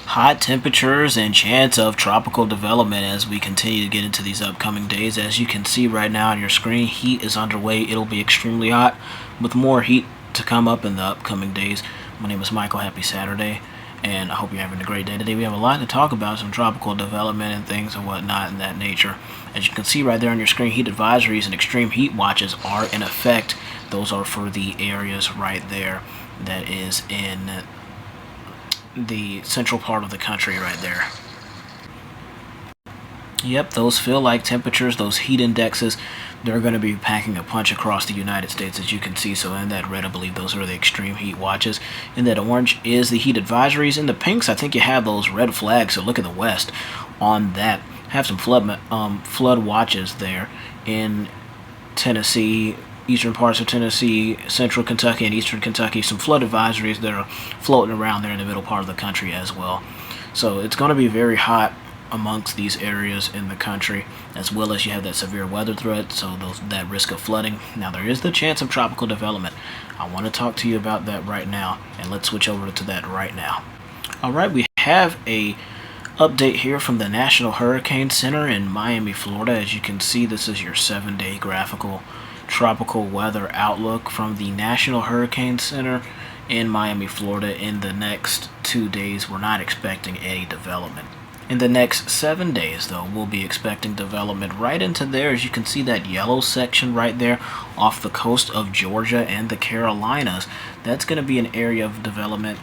Hot temperatures and chance of tropical development as we continue to get into these upcoming days. As you can see right now on your screen, heat is underway. It'll be extremely hot with more heat to come up in the upcoming days. My name is Michael. Happy Saturday, and I hope you're having a great day today. We have a lot to talk about, some tropical development and things and whatnot in that nature. As you can see right there on your screen, heat advisories and extreme heat watches are in effect. Those are for the areas right there that is in the central part of the country right there. Yep, those feel like temperatures, those heat indexes, they're going to be packing a punch across the United States, as you can see. So in that red, I believe those are the extreme heat watches. In that orange is the heat advisories. In the pinks, I think you have those red flags. So look at the west on that. Have some flood watches there in Tennessee, eastern parts of Tennessee, central Kentucky, and eastern Kentucky. Some flood advisories that are floating around there in the middle part of the country as well. So it's going to be very hot amongst these areas in the country, as well as you have that severe weather threat, so that risk of flooding. Now there is the chance of tropical development. I want to talk to you about that right now, and let's switch over to that right now. Alright, we have a update here from the National Hurricane Center in Miami, Florida. As you can see, this is your 7-day graphical tropical weather outlook from the National Hurricane Center in Miami, Florida. In the next 2 days, we're not expecting any development. In the next 7 days, though, we'll be expecting development right into there. As you can see, that yellow section right there off the coast of Georgia and the Carolinas, that's going to be an area of development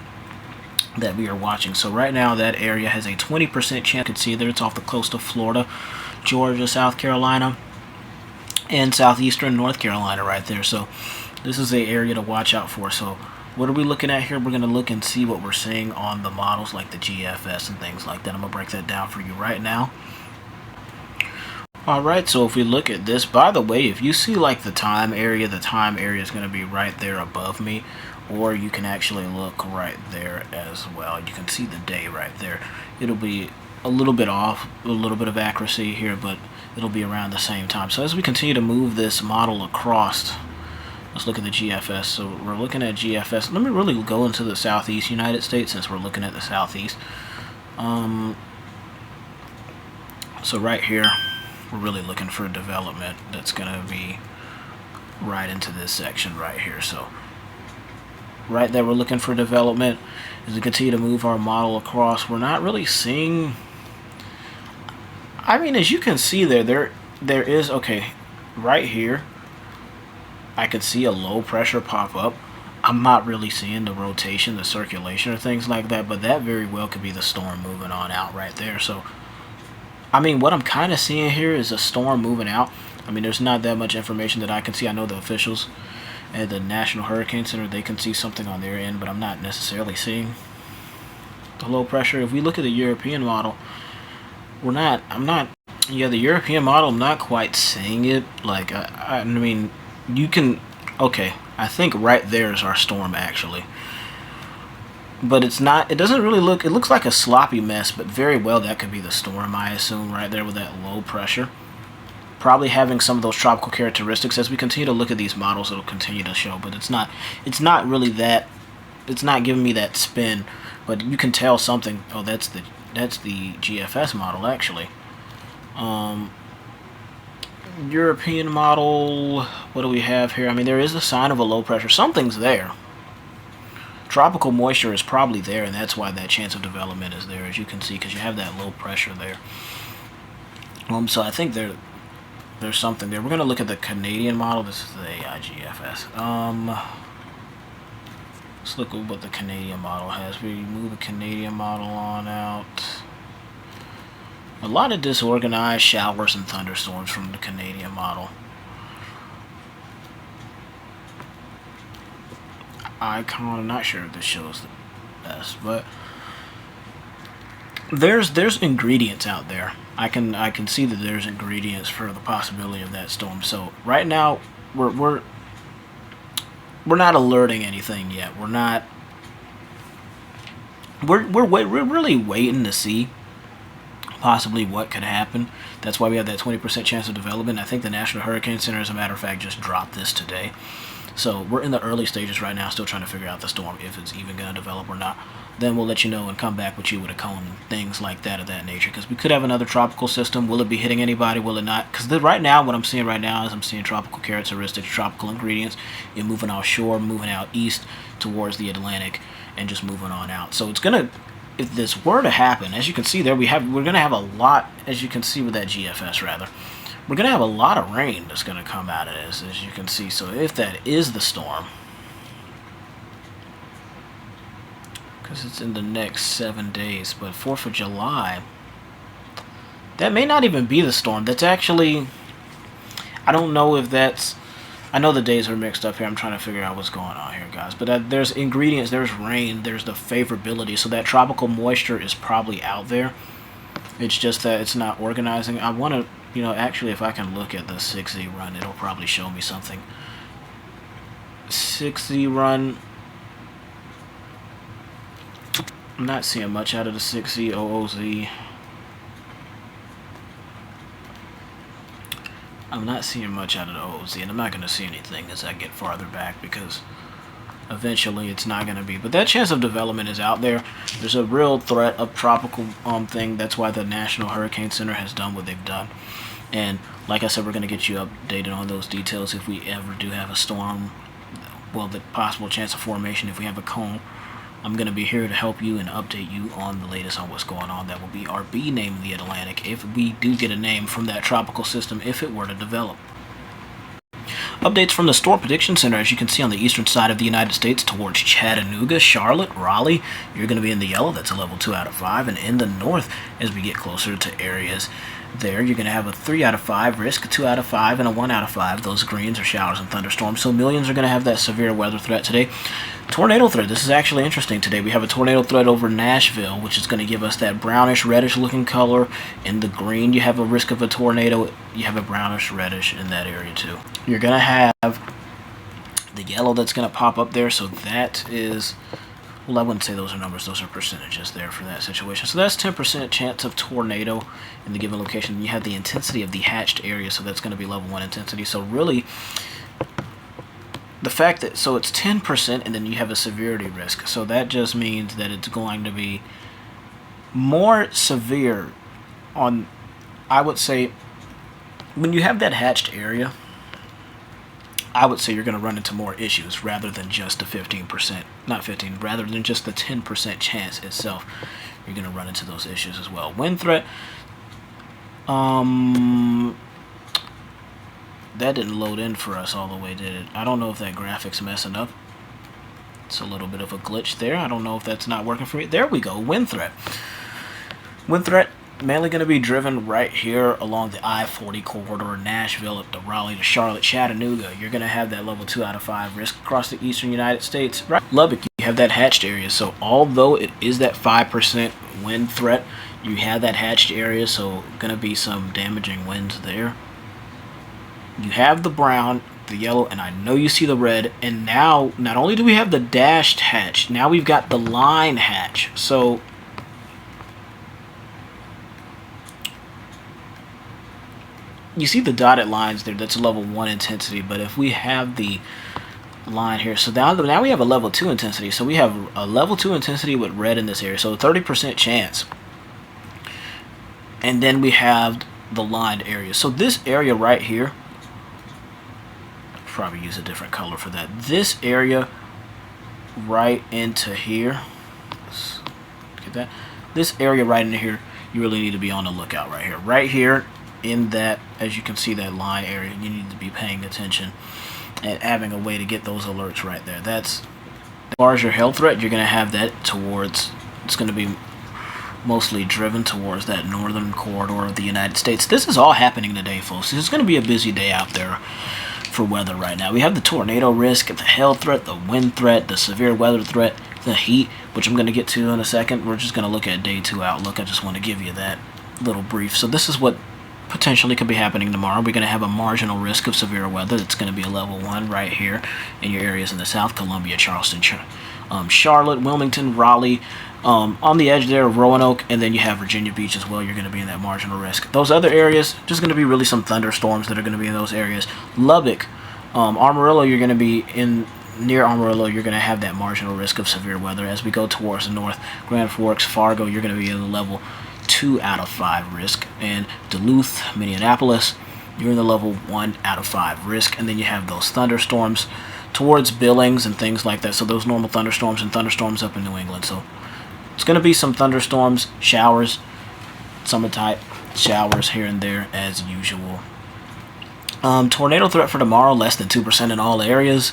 that we are watching. So right now, that area has a 20% chance. You can see there it's off the coast of Florida, Georgia, South Carolina, and southeastern North Carolina right there. So this is the area to watch out for. So what are we looking at here? We're going to look and see what we're seeing on the models like the GFS and things like that. I'm going to break that down for you right now. Alright, so if we look at this, by the way, if you see like the time area is going to be right there above me, or you can actually look right there as well. You can see the day right there. It'll be a little bit off, a little bit of accuracy here, but it'll be around the same time. So as we continue to move this model across, let's look at the GFS. So we're looking at GFS. Let me really go into the southeast United States since we're looking at the southeast. So right here, we're really looking for development that's going to be right into this section right here. So right there, we're looking for development. As we continue to move our model across, we're not really seeing... I mean, as you can see there is, okay, right here, I could see a low pressure pop up. I'm not really seeing the rotation, the circulation, or things like that, but that very well could be the storm moving on out right there. So, I mean, what I'm kind of seeing here is a storm moving out. I mean, there's not that much information that I can see. I know the officials at the National Hurricane Center, they can see something on their end, but I'm not necessarily seeing the low pressure. If we look at the European model, the European model, I'm not quite seeing it. Like, I mean, you can, okay, I think right there is our storm actually. But it's not, it doesn't really look, it looks like a sloppy mess, but very well that could be the storm, I assume, right there with that low pressure. Probably having some of those tropical characteristics. As we continue to look at these models, it'll continue to show, but it's not really that, it's not giving me that spin, but you can tell something. Oh, that's the GFS model actually. European model, what do we have here? I mean, there is a sign of a low pressure. Something's there. Tropical moisture is probably there, and that's why that chance of development is there, as you can see, because you have that low pressure there. So I think there's something there. We're going to look at the Canadian model. This is the AIGFS. Let's look at what the Canadian model has. We move the Canadian model on out. A lot of disorganized showers and thunderstorms from the Canadian model. Icon, I'm not sure if this shows the best, but there's ingredients out there. I can see that there's ingredients for the possibility of that storm. So right now we're not alerting anything yet. We're really waiting to see possibly what could happen. That's why we have that 20% chance of development. I think the National Hurricane Center, as a matter of fact, just dropped this today. So we're in the early stages right now, still trying to figure out the storm, if it's even going to develop or not. then we'll let you know and come back with you with a cone and things like that of that nature. Because we could have another tropical system. Will it be hitting anybody? Will it not? Because right now, what I'm seeing right now is I'm seeing tropical characteristics, tropical ingredients, and moving offshore, moving out east towards the Atlantic, and just moving on out. So it's gonna, if this were to happen, as you can see there, we're gonna have a lot, as you can see with that GFS rather, we're gonna have a lot of rain that's gonna come out of this, as you can see. So if that is the storm, because it's in the next 7 days, but 4th of July, that may not even be the storm. That's actually, I don't know if that's, I know the days are mixed up here. I'm trying to figure out what's going on here, guys. But there's ingredients, there's rain, there's the favorability. So that tropical moisture is probably out there. It's just that it's not organizing. I want to, you know, actually, if I can look at the 6Z run, it'll probably show me something. 6Z run. I'm not seeing much out of the 6Z OOZ. I'm not seeing much out of the OOZ, and I'm not going to see anything as I get farther back because eventually it's not going to be. But that chance of development is out there. There's a real threat of tropical thing. That's why the National Hurricane Center has done what they've done. And like I said, we're going to get you updated on those details if we ever do have a storm. Well, the possible chance of formation if we have a cone. I'm going to be here to help you and update you on the latest on what's going on. That will be our B name of the Atlantic if we do get a name from that tropical system if it were to develop. Updates from the Storm Prediction Center. As you can see on the eastern side of the United States towards Chattanooga, Charlotte, Raleigh, you're going to be in the yellow. That's a level 2 out of 5. And in the north, as we get closer to areas there, you're going to have a 3 out of 5 risk, a 2 out of 5, and a 1 out of 5. Those greens are showers and thunderstorms. So millions are going to have that severe weather threat today. Tornado threat. This is actually interesting today. We have a tornado threat over Nashville, which is going to give us that brownish, reddish looking color. In the green, you have a risk of a tornado. You have a brownish, reddish in that area too. You're going to have the yellow that's going to pop up there. So that is, well, I wouldn't say those are numbers. Those are percentages there for that situation. So that's 10% chance of tornado in the given location. You have the intensity of the hatched area. So that's going to be level 1 intensity. So really, the fact that, so it's 10% and then you have a severity risk. So that just means that it's going to be more severe on, I would say, when you have that hatched area, I would say you're going to run into more issues rather than just the 15%, not 15, rather than just the 10% chance itself. You're going to run into those issues as well. Wind threat, that didn't load in for us all the way, did it? I don't know if that graphic's messing up. It's a little bit of a glitch there. I don't know if that's not working for me. There we go, wind threat. Wind threat mainly going to be driven right here along the I-40 corridor, Nashville up to Raleigh to Charlotte, Chattanooga. You're going to have that level 2 out of 5 risk across the eastern United States. Right, Lubbock, you have that hatched area. So although it is that 5% wind threat, you have that hatched area, so going to be some damaging winds there. You have the brown, the yellow, and I know you see the red. And now, not only do we have the dashed hatch, now we've got the line hatch. So you see the dotted lines there. That's a level 1 intensity. But if we have the line here, so now we have a level 2 intensity. So we have a level 2 intensity with red in this area. So 30% chance. And then we have the lined area. So this area right here, probably use a different color for that. This area right into here, let's get that. This area right into here, you really need to be on the lookout right here. Right here in that, as you can see, that line area, you need to be paying attention and having a way to get those alerts right there. That's, as far as your health threat, you're going to have that towards, it's going to be mostly driven towards that northern corridor of the United States. This is all happening today, folks. It's going to be a busy day out there for weather right now. We have the tornado risk, the hail threat, the wind threat, the severe weather threat, the heat, which I'm going to get to in a second. We're just going to look at day 2 outlook. I just want to give you that little brief. So this is what potentially could be happening tomorrow. We're going to have a marginal risk of severe weather. That's going to be a level 1 right here in your areas in the south, Columbia, Charleston, Charlotte, Wilmington, Raleigh, on the edge there of Roanoke, and then you have Virginia Beach as well. You're going to be in that marginal risk. Those other areas, just going to be really some thunderstorms that are going to be in those areas. Lubbock, Amarillo, you're going to be in near Amarillo, you're going to have that marginal risk of severe weather. As we go towards the north, Grand Forks, Fargo, you're going to be in the level 2 out of 5 risk. And Duluth, Minneapolis, you're in the level 1 out of 5 risk. And then you have those thunderstorms towards Billings and things like that. So those normal thunderstorms and thunderstorms up in New England. So it's going to be some thunderstorms, showers, summer type showers here and there as usual. Tornado threat for tomorrow, less than 2% in all areas.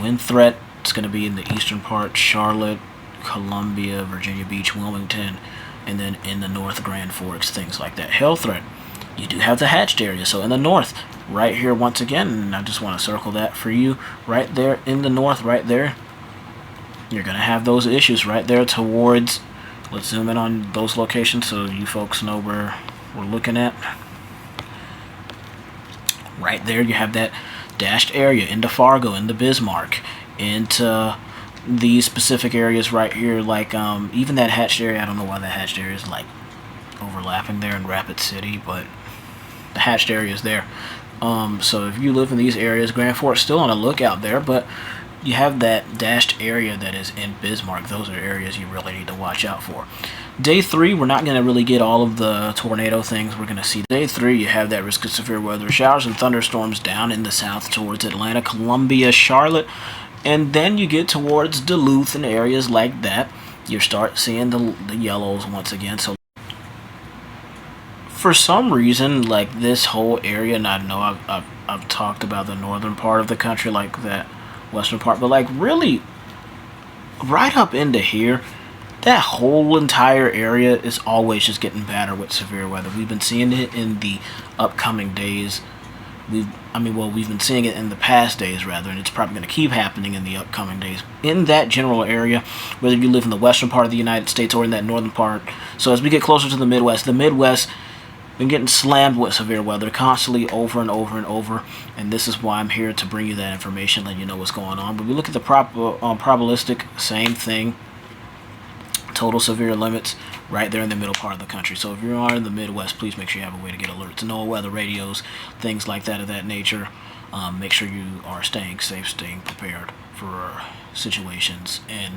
Wind threat, it's going to be in the eastern part, Charlotte, Columbia, Virginia Beach, Wilmington, and then in the north, Grand Forks, things like that. Hail threat, you do have the hatched area. So in the north, right here once again, and I just want to circle that for you, right there in the north, right there, you're going to have those issues right there towards, let's zoom in on those locations so you folks know where we're looking at. Right there, you have that dashed area into Fargo, into Bismarck, into these specific areas right here, like even that hatched area. I don't know why that hatched area is like overlapping there in Rapid City, but the hatched area is there. So if you live in these areas, Grand Forks still on a lookout there, but you have that dashed area that is in Bismarck. Those are areas you really need to watch out for. Day 3, we're not going to really get all of the tornado things we're going to see. Day 3, you have that risk of severe weather, showers and thunderstorms down in the south towards Atlanta, Columbia, Charlotte, and then you get towards Duluth and areas like that. You start seeing the yellows once again. So for some reason, like this whole area, and I know I've talked about the northern part of the country, like that western part, but like really right up into here, that whole entire area is always just getting better with severe weather. We've been seeing it in the upcoming days. We've been seeing it in the past days rather, and it's probably going to keep happening in the upcoming days in that general area, whether you live in the western part of the United States or in that northern part. So as we get closer to the Midwest been getting slammed with severe weather constantly over and over and over, and this is why I'm here to bring you that information, let you know what's going on. But we look at the probabilistic, same thing. Total severe limits right there in the middle part of the country. So if you are in the Midwest, please make sure you have a way to get alerts, NOAA weather radios, things like that of that nature. Make sure you are staying safe, staying prepared for situations. And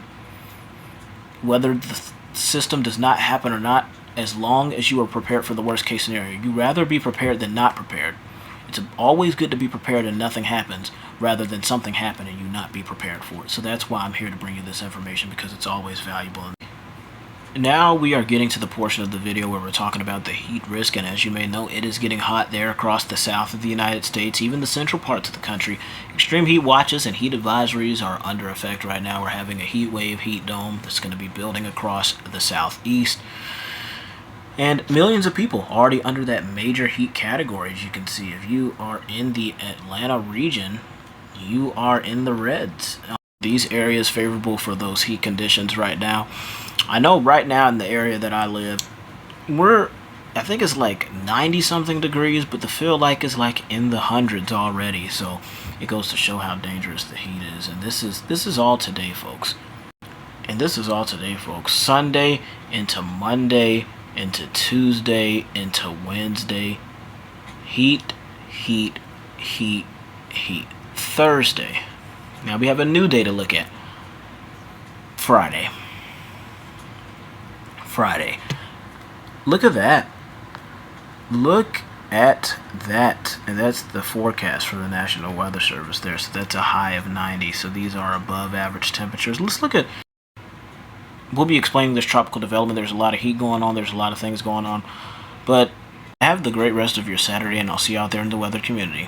whether the system does not happen or not, as long as you are prepared for the worst case scenario, you'd rather be prepared than not prepared. It's always good to be prepared and nothing happens rather than something happen and you not be prepared for it. So that's why I'm here to bring you this information, because it's always valuable. Now we are getting to the portion of the video where we're talking about the heat risk, and as you may know, it is getting hot there across the south of the United States, even the central parts of the country. Extreme heat watches and heat advisories are under effect right now. We're having a heat wave, heat dome that's going to be building across the southeast. And millions of people already under that major heat category, as you can see. If you are in the Atlanta region, you are in the reds. These areas favorable for those heat conditions right now. I know right now in the area that I live, I think it's like 90 something degrees, but the feel like is like in the hundreds already. So it goes to show how dangerous the heat is. And this is all today, folks. Sunday into Monday, into Tuesday, into Wednesday. Heat, heat, heat, heat. Thursday. Now we have a new day to look at. Friday. Look at that. And that's the forecast for the National Weather Service there. So that's a high of 90. So these are above average temperatures. Let's look at... We'll be explaining this tropical development. There's a lot of heat going on. There's a lot of things going on. But have the great rest of your Saturday, and I'll see you out there in the weather community.